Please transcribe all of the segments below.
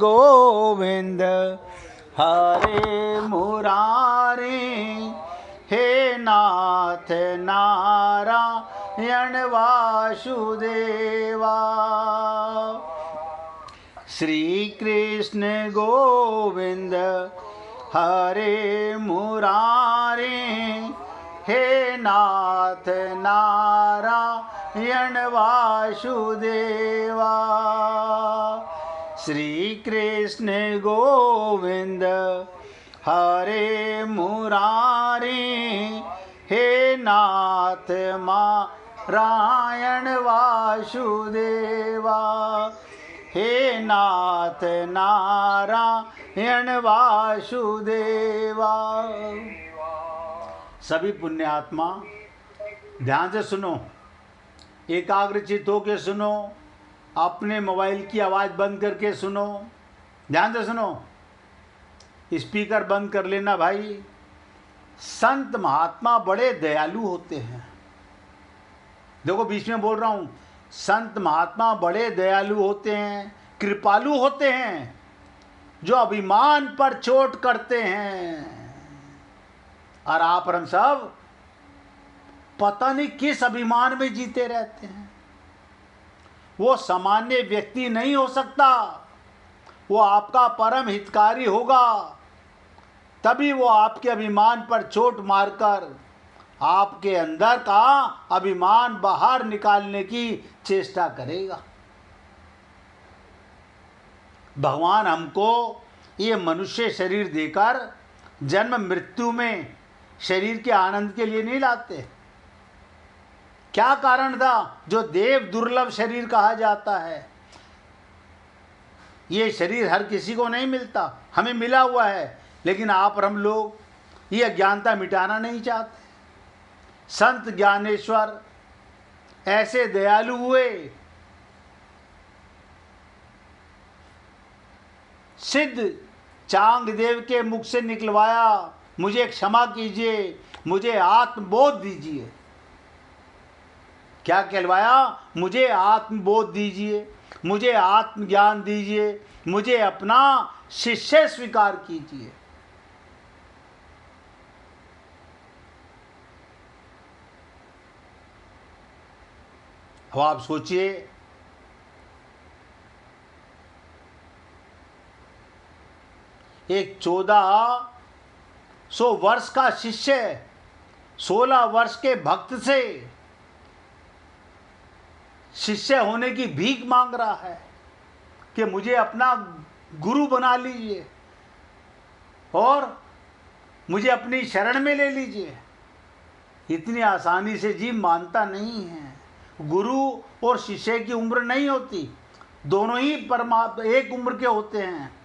गोविंद हरे मुरारे, हे नाथ नारायण वासुदेवा। श्री कृष्ण गोविंद हरे मुरारे, हे नाथ नारायण वासुदेवा। श्री कृष्ण गोविंद हरे मुरारे, हे नाथ नारायण वासुदेवा। हे नाथ नारायण वासुदेवा। सभी पुण्यात्मा ध्यान से सुनो, एकाग्रचित होकर सुनो, अपने मोबाइल की आवाज़ बंद करके सुनो, ध्यान से सुनो, स्पीकर बंद कर लेना भाई। संत महात्मा बड़े दयालु होते हैं। देखो बीच में बोल रहा हूँ, संत महात्मा बड़े दयालु होते हैं, कृपालु होते हैं, जो अभिमान पर चोट करते हैं। और आप और हम सब पता नहीं किस अभिमान में जीते रहते हैं। वो सामान्य व्यक्ति नहीं हो सकता, वो आपका परम हितकारी होगा, तभी वो आपके अभिमान पर चोट मारकर आपके अंदर का अभिमान बाहर निकालने की चेष्टा करेगा। भगवान हमको ये मनुष्य शरीर देकर जन्म मृत्यु में शरीर के आनंद के लिए नहीं लाते। क्या कारण था जो देव दुर्लभ शरीर कहा जाता है? ये शरीर हर किसी को नहीं मिलता, हमें मिला हुआ है, लेकिन आप और हम लोग ये अज्ञानता मिटाना नहीं चाहते। संत ज्ञानेश्वर ऐसे दयालु हुए, सिद्ध चांगदेव के मुख से निकलवाया, मुझे क्षमा कीजिए, मुझे आत्मबोध दीजिए। क्या कहलवाया? मुझे आत्मबोध दीजिए, मुझे आत्मज्ञान दीजिए, मुझे अपना शिष्य स्वीकार कीजिए। अब आप सोचिए, एक 1400 वर्ष का शिष्य 16 वर्ष के भक्त से शिष्य होने की भीख मांग रहा है कि मुझे अपना गुरु बना लीजिए और मुझे अपनी शरण में ले लीजिए। इतनी आसानी से जीव मानता नहीं है। गुरु और शिष्य की उम्र नहीं होती, दोनों ही परमात्मा एक उम्र के होते हैं।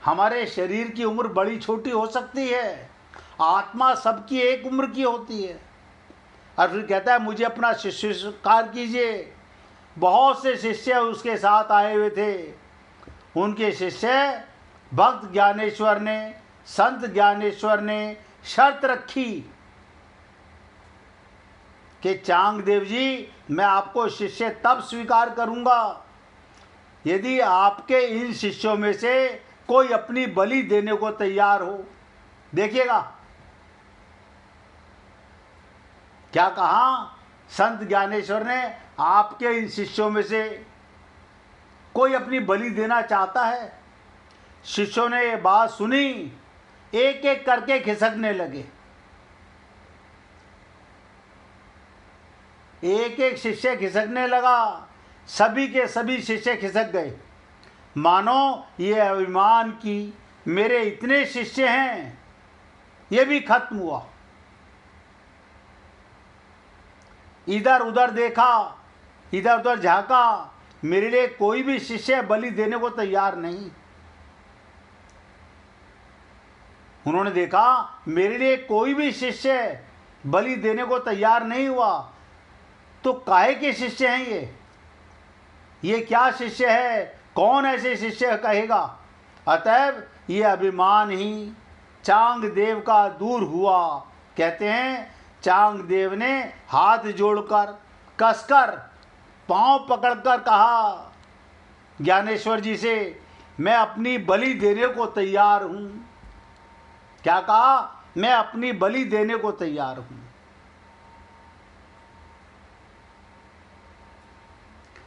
हमारे शरीर की उम्र बड़ी छोटी हो सकती है, आत्मा सबकी एक उम्र की होती है। और फिर कहता है मुझे अपना शिष्य स्वीकार कीजिए। बहुत से शिष्य उसके साथ आए हुए थे। उनके शिष्य भक्त ज्ञानेश्वर ने, संत ज्ञानेश्वर ने शर्त रखी कि चांगदेव जी, मैं आपको शिष्य तब स्वीकार करूंगा यदि आपके इन शिष्यों में से कोई अपनी बलि देने को तैयार हो। देखिएगा क्या कहा संत ज्ञानेश्वर ने, आपके इन शिष्यों में से कोई अपनी बलि देना चाहता है? शिष्यों ने ये बात सुनी, एक एक करके खिसकने लगे। एक एक शिष्य खिसकने लगा, सभी के सभी शिष्य खिसक गए। मानो ये अभिमान की मेरे इतने शिष्य हैं, ये भी खत्म हुआ। इधर उधर देखा, इधर उधर झांका, मेरे लिए कोई भी शिष्य बलि देने को तैयार नहीं। उन्होंने देखा मेरे लिए कोई भी शिष्य बलि देने को तैयार नहीं हुआ, तो काहे के शिष्य हैं ये क्या शिष्य है? कौन ऐसे शिष्य कहेगा? अतएव ये अभिमान ही चांगदेव का दूर हुआ। कहते हैं चांगदेव ने हाथ जोड़कर कसकर पांव पकड़कर कहा ज्ञानेश्वर जी से मैं अपनी बलि देने को तैयार हूं। क्या कहा? मैं अपनी बलि देने को तैयार हूं।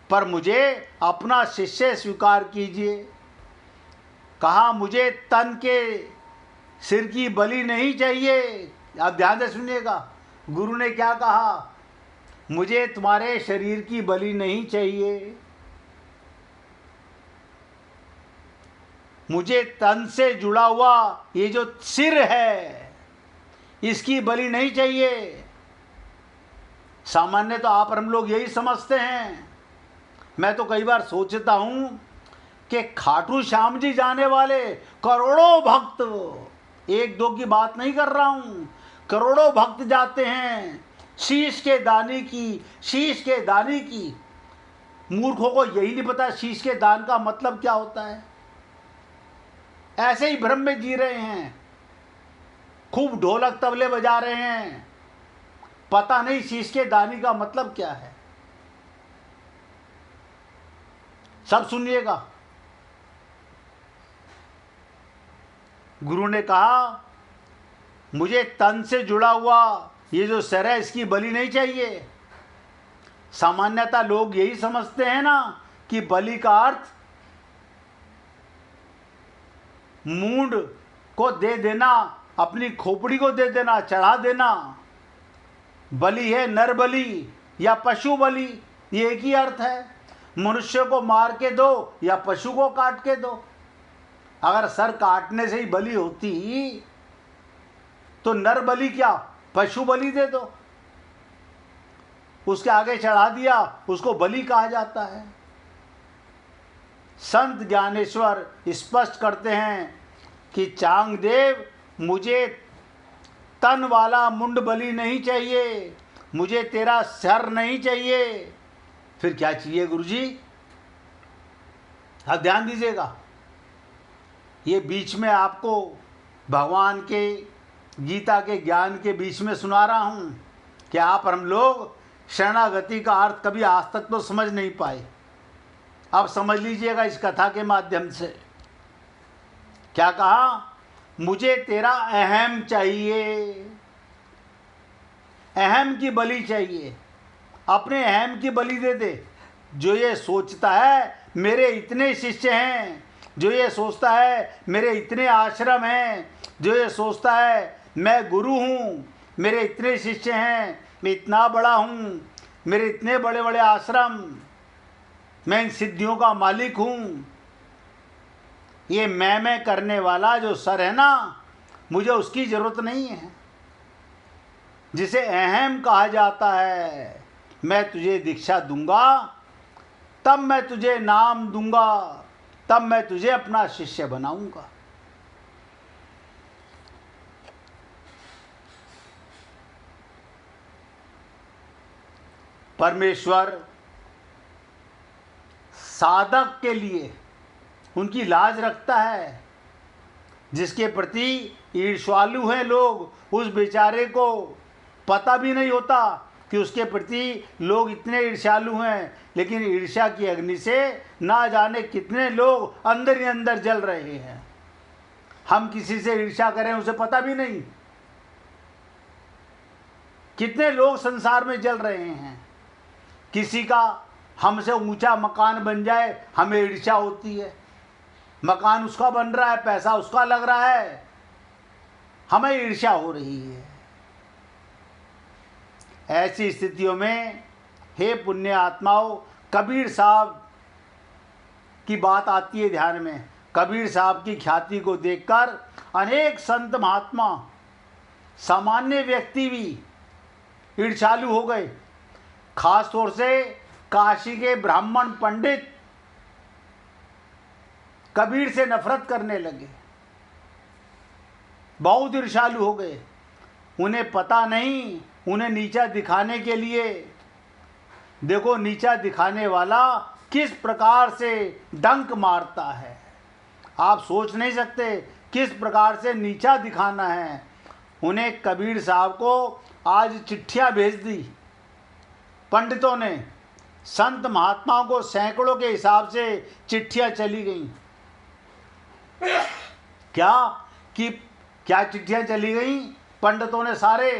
पर मुझे अपना शिष्य स्वीकार कीजिए। कहा मुझे तन के सिर की बलि नहीं चाहिए। आप ध्यान से सुनिएगा, गुरु ने क्या कहा? मुझे तुम्हारे शरीर की बलि नहीं चाहिए, मुझे तन से जुड़ा हुआ ये जो सिर है इसकी बलि नहीं चाहिए। सामान्य तो आप और हम लोग यही समझते हैं। मैं तो कई बार सोचता हूं कि खाटू श्याम जी जाने वाले करोड़ों भक्त, एक दो की बात नहीं कर रहा हूं, करोड़ों भक्त जाते हैं शीश के दाने की, शीश के दाने की। मूर्खों को यही नहीं पता शीश के दान का मतलब क्या होता है। ऐसे ही भ्रम में जी रहे हैं, खूब ढोलक तबले बजा रहे हैं, पता नहीं शीश के दाने का मतलब क्या है। सब सुनिएगा। गुरु ने कहा मुझे तन से जुड़ा हुआ ये जो सर है इसकी बलि नहीं चाहिए। सामान्यतः लोग यही समझते हैं ना कि बलि का अर्थ मूंड को दे देना, अपनी खोपड़ी को दे देना, चढ़ा देना। बलि है नर बलि या पशु बलि, ये एक ही अर्थ है। मनुष्य को मार के दो या पशु को काट के दो। अगर सर काटने से ही बलि होती तो नर बलि क्या, पशु बलि दे दो, उसके आगे चढ़ा दिया, उसको बलि कहा जाता है। संत ज्ञानेश्वर स्पष्ट करते हैं कि चांगदेव मुझे तन वाला मुंड बलि नहीं चाहिए, मुझे तेरा सर नहीं चाहिए। फिर क्या चाहिए गुरुजी? आप ध्यान दीजिएगा, ये बीच में आपको भगवान के गीता के ज्ञान के बीच में सुना रहा हूँ कि आप और हम लोग शरणागति का अर्थ कभी आज तक तो समझ नहीं पाए। अब समझ लीजिएगा इस कथा के माध्यम से। क्या कहा? मुझे तेरा अहम चाहिए, अहम की बलि चाहिए। अपने अहम की बलि दे दे। जो ये सोचता है मेरे इतने शिष्य हैं, जो ये सोचता है मेरे इतने आश्रम हैं, जो ये सोचता है मैं गुरु हूँ, मेरे इतने शिष्य हैं, मैं इतना बड़ा हूँ, मेरे इतने बड़े बड़े आश्रम, मैं इन सिद्धियों का मालिक हूँ, ये मैं करने वाला जो सर है ना, मुझे उसकी ज़रूरत नहीं है। जिसे अहम कहा जाता है, मैं तुझे दीक्षा दूंगा, तब मैं तुझे नाम दूंगा, तब मैं तुझे अपना शिष्य बनाऊंगा। परमेश्वर साधक के लिए उनकी लाज रखता है। जिसके प्रति ईर्ष्यालु हैं लोग, उस बेचारे को पता भी नहीं होता कि उसके प्रति लोग इतने ईर्ष्यालु हैं, लेकिन ईर्ष्या की अग्नि से ना जाने कितने लोग अंदर ही अंदर जल रहे हैं। हम किसी से ईर्ष्या करें उसे पता भी नहीं। कितने लोग संसार में जल रहे हैं। किसी का हमसे ऊंचा मकान बन जाए हमें ईर्ष्या होती है। मकान उसका बन रहा है, पैसा उसका लग रहा है, हमें ईर्ष्या हो रही है। ऐसी स्थितियों में हे पुण्य आत्माओं, कबीर साहब की बात आती है ध्यान में। कबीर साहब की ख्याति को देखकर अनेक संत महात्मा, सामान्य व्यक्ति भी ईर्ष्यालु हो गए। खास तौर से काशी के ब्राह्मण पंडित कबीर से नफरत करने लगे, बहुत ईर्ष्यालु हो गए। उन्हें पता नहीं, उन्हें नीचा दिखाने के लिए, देखो नीचा दिखाने वाला किस प्रकार से डंक मारता है। आप सोच नहीं सकते किस प्रकार से नीचा दिखाना है। उन्हें कबीर साहब को आज चिट्ठियां भेज दी पंडितों ने। संत महात्माओं को सैकड़ों के हिसाब से चिट्ठियां चली गईं। क्या कि क्या चिट्ठियां चली गई, पंडितों ने सारे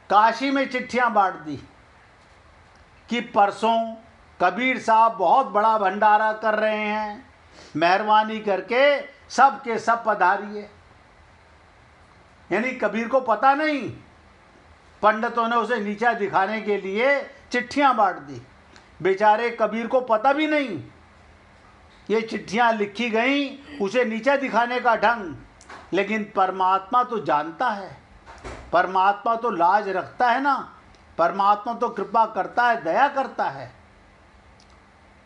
काशी में चिट्ठियां बांट दी कि परसों कबीर साहब बहुत बड़ा भंडारा कर रहे हैं, मेहरबानी करके सब के सब पधारिए। यानी कबीर को पता नहीं, पंडितों ने उसे नीचा दिखाने के लिए चिट्ठियां बांट दी। बेचारे कबीर को पता भी नहीं ये चिट्ठियां लिखी गई उसे नीचा दिखाने का ढंग, लेकिन परमात्मा तो जानता है, परमात्मा तो लाज रखता है ना, परमात्मा तो कृपा करता है, दया करता है।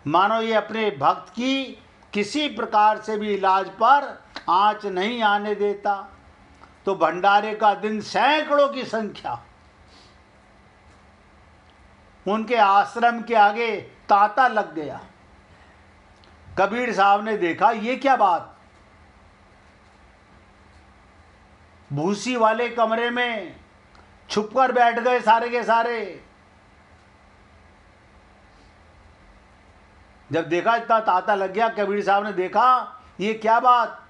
मानो ये अपने भक्त की किसी प्रकार से भी इलाज पर आंच नहीं आने देता। तो भंडारे का दिन सैकड़ों की संख्या उनके आश्रम के आगे तांता लग गया। कबीर साहब ने देखा ये क्या बात, भूसी वाले कमरे में छुपकर बैठ गए सारे के सारे। जब देखा इतना तांता लग गया, कबीर साहब ने देखा ये क्या बात,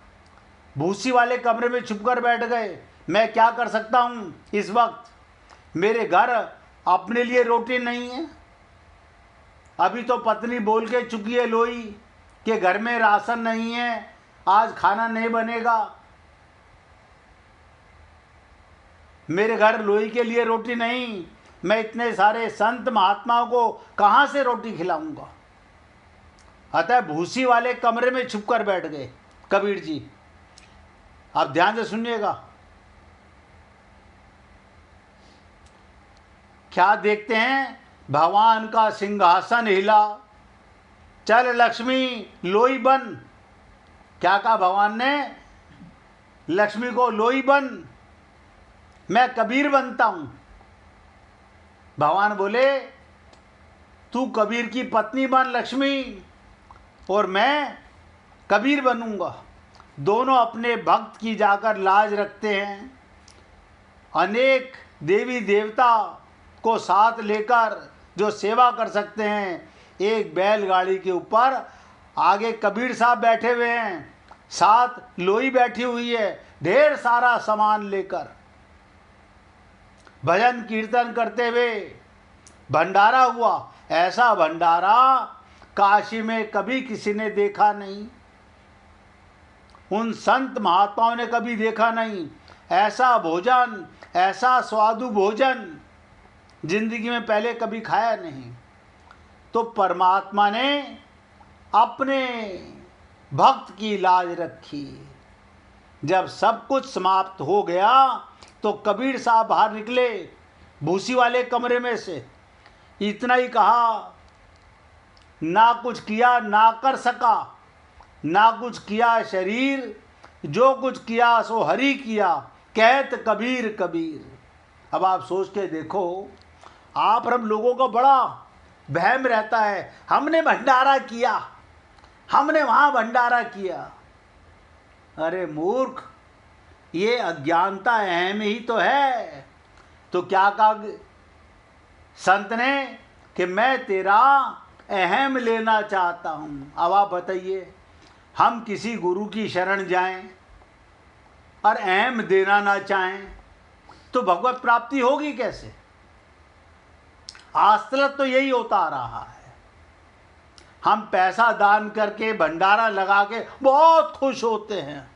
भूसी वाले कमरे में छुपकर बैठ गए। मैं क्या कर सकता हूं इस वक्त, मेरे घर अपने लिए रोटी नहीं है। अभी तो पत्नी बोल के चुकी है लोई कि घर में राशन नहीं है, आज खाना नहीं बनेगा। मेरे घर लोई के लिए रोटी नहीं, मैं इतने सारे संत महात्माओं को कहां से रोटी खिलाऊंगा। अतः भूसी वाले कमरे में छुपकर बैठ गए कबीर जी। आप ध्यान से सुनिएगा, क्या देखते हैं, भगवान का सिंहासन हिला, चल लक्ष्मी लोई बन। क्या कहा भगवान ने, लक्ष्मी को लोई बन, मैं कबीर बनता हूं। भगवान बोले तू कबीर की पत्नी बन लक्ष्मी, और मैं कबीर बनूंगा। दोनों अपने भक्त की जाकर लाज रखते हैं। अनेक देवी देवता को साथ लेकर जो सेवा कर सकते हैं, एक बैलगाड़ी के ऊपर आगे कबीर साहब बैठे हुए हैं, साथ लोई बैठी हुई है, ढेर सारा सामान लेकर भजन कीर्तन करते हुए भंडारा हुआ। ऐसा भंडारा काशी में कभी किसी ने देखा नहीं, उन संत महात्माओं ने कभी देखा नहीं। ऐसा भोजन, ऐसा स्वादु भोजन जिंदगी में पहले कभी खाया नहीं। तो परमात्मा ने अपने भक्त की लाज रखी। जब सब कुछ समाप्त हो गया तो कबीर साहब बाहर निकले भूसी वाले कमरे में से, इतना ही कहा, ना कुछ किया ना कर सका, ना कुछ किया शरीर, जो कुछ किया सो हरि किया, कहत कबीर कबीर। अब आप सोच के देखो, आप हम लोगों का बड़ा वहम रहता है, हमने भंडारा किया, हमने वहां भंडारा किया। अरे मूर्ख, ये अज्ञानता अहम ही तो है। तो क्या कहा संत ने कि मैं तेरा अहम लेना चाहता हूं। अब आप बताइए, हम किसी गुरु की शरण जाएं और अहम देना ना चाहें तो भगवत प्राप्ति होगी कैसे। आजतक तो यही होता आ रहा है, हम पैसा दान करके भंडारा लगा के बहुत खुश होते हैं,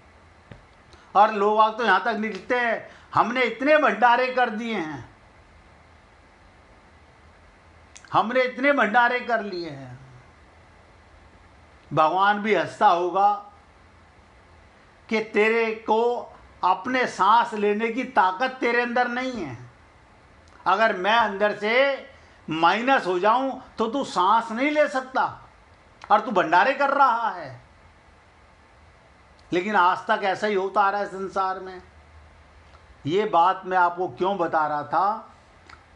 और लोग तो यहां तक निकलते हैं हमने इतने भंडारे कर दिए हैं, हमने इतने भंडारे कर लिए हैं। भगवान भी हंसता होगा कि तेरे को अपने सांस लेने की ताकत तेरे अंदर नहीं है। अगर मैं अंदर से माइनस हो जाऊं तो तू सांस नहीं ले सकता, और तू भंडारे कर रहा है। लेकिन आज तक ऐसा ही होता आ रहा है संसार में। ये बात मैं आपको क्यों बता रहा था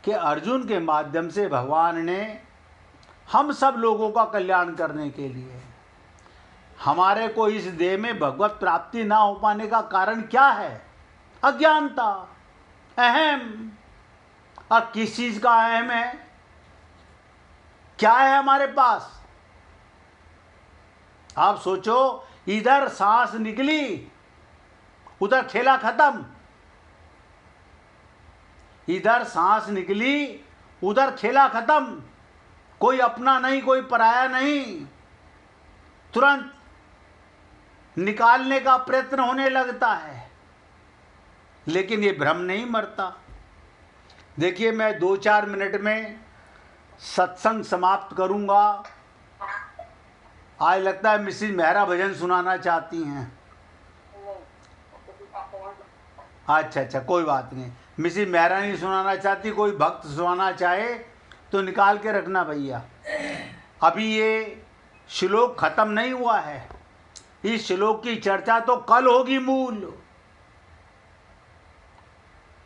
कि अर्जुन के माध्यम से भगवान ने हम सब लोगों का कल्याण करने के लिए, हमारे को इस देह में भगवत प्राप्ति ना हो पाने का कारण क्या है, अज्ञानता, अहम। और किस चीज का अहम है, क्या है हमारे पास। आप सोचो, इधर सांस निकली उधर खेला खत्म। इधर सांस निकली, उधर खेला खत्म। कोई अपना नहीं, कोई पराया नहीं। तुरंत निकालने का प्रयत्न होने लगता है, लेकिन ये भ्रम नहीं मरता। देखिए, मैं 2-4 मिनट में सत्संग समाप्त करूंगा। आज लगता है मिसिज मेहरा भजन सुनाना चाहती हैं। अच्छा, कोई बात नहीं। मिसिज मेहरा नहीं सुनाना चाहती, कोई भक्त सुनाना चाहे तो निकाल के रखना भैया। अभी ये श्लोक खत्म नहीं हुआ है। इस श्लोक की चर्चा तो कल होगी मूल।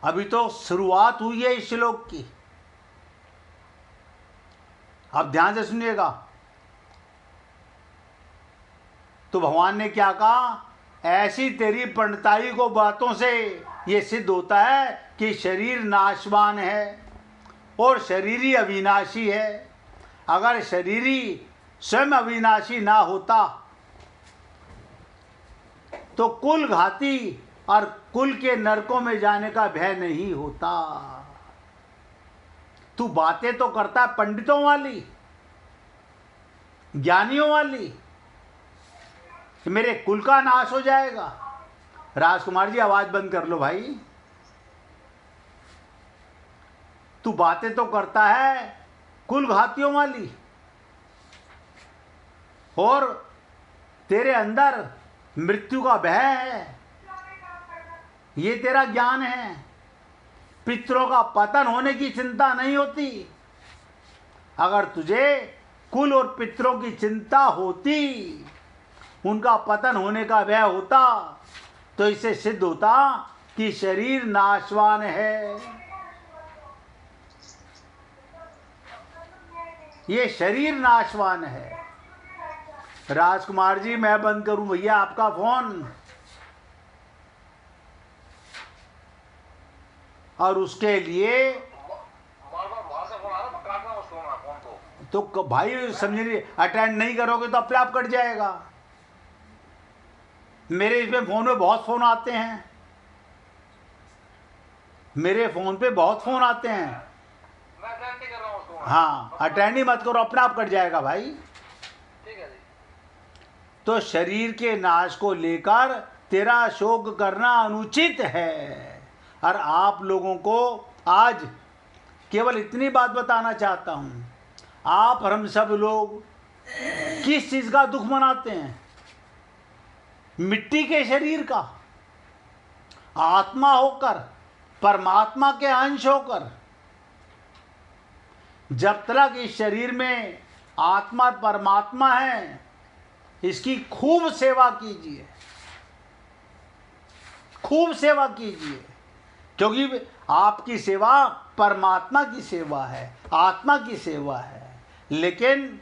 अभी तो शुरुआत हुई है इस श्लोक की। अब ध्यान से सुनिएगा। तो भगवान ने क्या कहा? ऐसी तेरी पंडिताई को बातों से ये सिद्ध होता है कि शरीर नाशवान है और शरीरी अविनाशी है। अगर शरीरी स्वयं अविनाशी ना होता तो कुल घाती और कुल के नरकों में जाने का भय नहीं होता। तू बातें तो करता है पंडितों वाली, ज्ञानियों वाली, कि मेरे कुल का नाश हो जाएगा। राजकुमार जी, आवाज बंद कर लो भाई। तू बातें तो करता है कुल घातियों वाली, और तेरे अंदर मृत्यु का भय है। ये तेरा ज्ञान है। पितरों का पतन होने की चिंता नहीं होती। अगर तुझे कुल और पितरों की चिंता होती, उनका पतन होने का भय होता, तो इससे सिद्ध होता कि शरीर नाशवान है। ये शरीर नाशवान है। राजकुमार जी, मैं बंद करूं भैया आपका फोन? और उसके लिए तो भाई समझिए, अटेंड नहीं करोगे तो अपने आप कट जाएगा। मेरे इसमें फोन में बहुत फोन आते हैं। मेरे फोन पे बहुत फोन आते हैं। मैं अटेंड नहीं कर रहा हूं उसको। हाँ, अटेंड ही मत करो, अपने आप कट जाएगा भाई। ठीक है जी। तो शरीर के नाश को लेकर तेरा शोक करना अनुचित है। और आप लोगों को आज केवल इतनी बात बताना चाहता हूं। आप और हम सब लोग किस चीज का दुख मनाते हैं? मिट्टी के शरीर का। आत्मा होकर, परमात्मा के अंश होकर, जब तक इस शरीर में आत्मा परमात्मा है, इसकी खूब सेवा कीजिए, खूब सेवा कीजिए। क्योंकि आपकी सेवा परमात्मा की सेवा है, आत्मा की सेवा है। लेकिन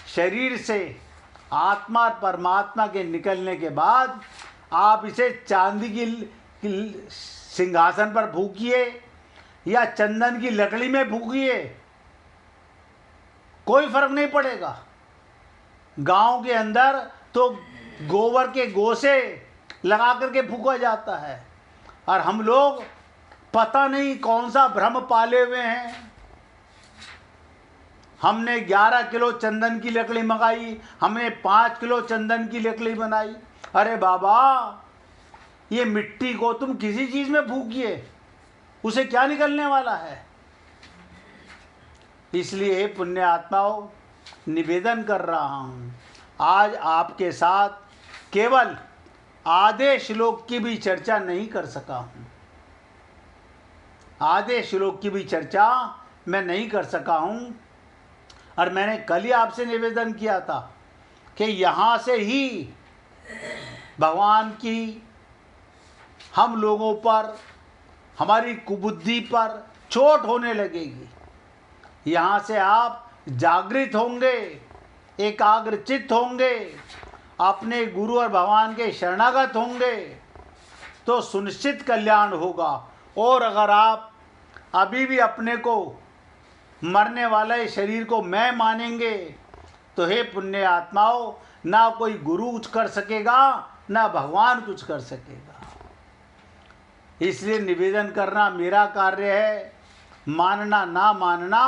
शरीर से आत्मा और परमात्मा के निकलने के बाद आप इसे चांदी की सिंहासन पर फूकिए या चंदन की लकड़ी में फूकिए, कोई फर्क नहीं पड़ेगा। गांव के अंदर तो गोबर के गोसे लगा करके फूका जाता है, और हम लोग पता नहीं कौन सा भ्रम पाले हुए हैं। हमने 11 किलो चंदन की लकड़ी मंगाई, हमने 5 किलो चंदन की लकड़ी बनाई। अरे बाबा, ये मिट्टी को तुम किसी चीज में फूकिए, उसे क्या निकलने वाला है? इसलिए पुण्य आत्माओं, निवेदन कर रहा हूं, आज आपके साथ केवल आधे श्लोक की भी चर्चा नहीं कर सका हूं। आधे श्लोक की भी चर्चा मैं नहीं कर सका हूं। और मैंने कल ही आपसे निवेदन किया था कि यहाँ से ही भगवान की हम लोगों पर, हमारी कुबुद्धि पर चोट होने लगेगी। यहाँ से आप जागृत होंगे, एकाग्रचित्त होंगे, अपने गुरु और भगवान के शरणागत होंगे, तो सुनिश्चित कल्याण होगा। और अगर आप अभी भी अपने को मरने वाला इस शरीर को मैं मानेंगे, तो हे पुण्य आत्माओं, ना कोई गुरु कुछ कर सकेगा, ना भगवान कुछ कर सकेगा। इसलिए निवेदन करना मेरा कार्य है, मानना ना मानना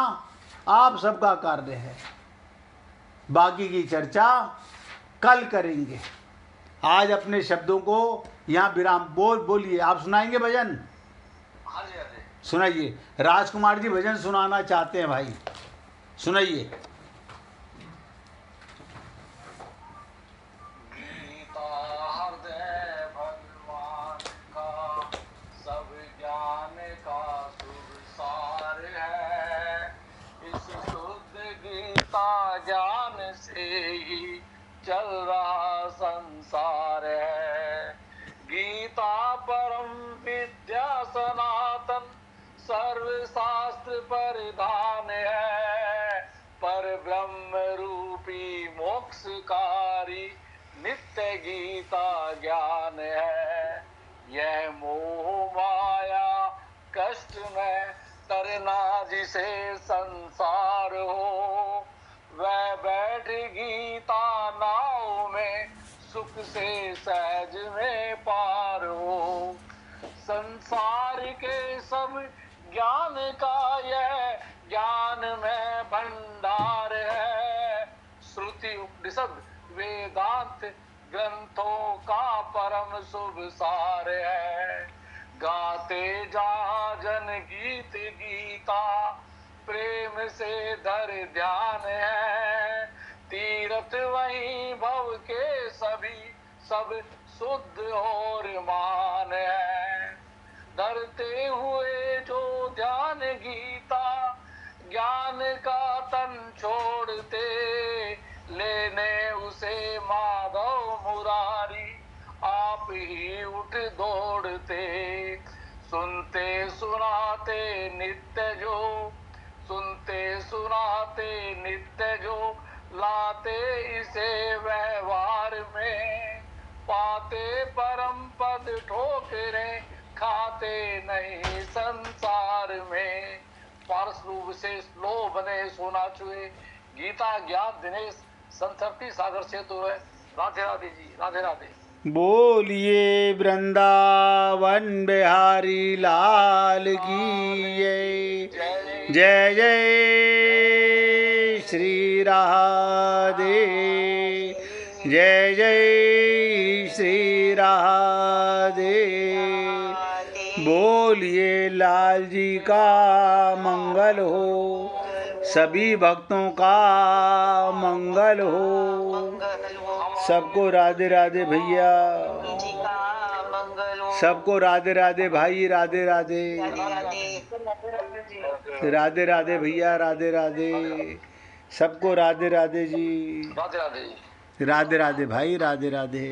आप सबका कार्य है। बाकी की चर्चा कल करेंगे। आज अपने शब्दों को यहाँ विराम बोलिए। आप सुनाएंगे भजन? हाँ जी, हाँ जी। सुनाइए। राजकुमार जी भजन सुनाना चाहते हैं भाई, सुनाइए। गीता हृदय भगवान का सब ज्ञान का शुभ सार है। इस शुद्ध गीता ज्ञान से ही चल रहा संसार है। गीता परम विद्या सनातन सर्वशास्त्र परिधान है। पर ब्रह्म रूपी मोक्षकारी नित्य गीता ज्ञान है। यह मोह माया कष्ट में तरना जिसे संसार हो, वह बैठ गीता नाव में सुख से सहज में पार हो। संसार के सब ज्ञान का यह ज्ञान में भंडार है। श्रुति उपनिषद वेदांत ग्रंथों का परम शुभ सार है। गाते जा जन गीत गीता प्रेम से धर ध्यान है। तीर्थ वही भव के सभी सब शुद्ध और मान है। धरते हुए जो ध्यान गीता ज्ञान का तन छोड़ते, लेने उसे माधव मुरारी आप ही उठ दौड़ते। सुनते सुनाते नित्य जो, सुनते सुनाते नित्य जो लाते इसे व्यवहार में, पाते परम पद ठोकरे खाते नहीं संसार में। पारस रूप से लो बने सोना चुए, गीता ज्ञान दिनेश संतृप्ति सागर से तो है। राधे राधे जी, राधे राधे। बोलिए वृंदावन बिहारी लाल की जय। जय जय श्री राधे, जय जय श्री राधे। बोलिए लाल जी का मंगल हो, सभी भक्तों का मंगल हो। सबको राधे राधे भैया, सबको राधे राधे भाई, राधे राधे, राधे राधे भैया, राधे राधे। सबको राधे राधे जी, राधे राधे जी। राधे राधे भाई, राधे राधे।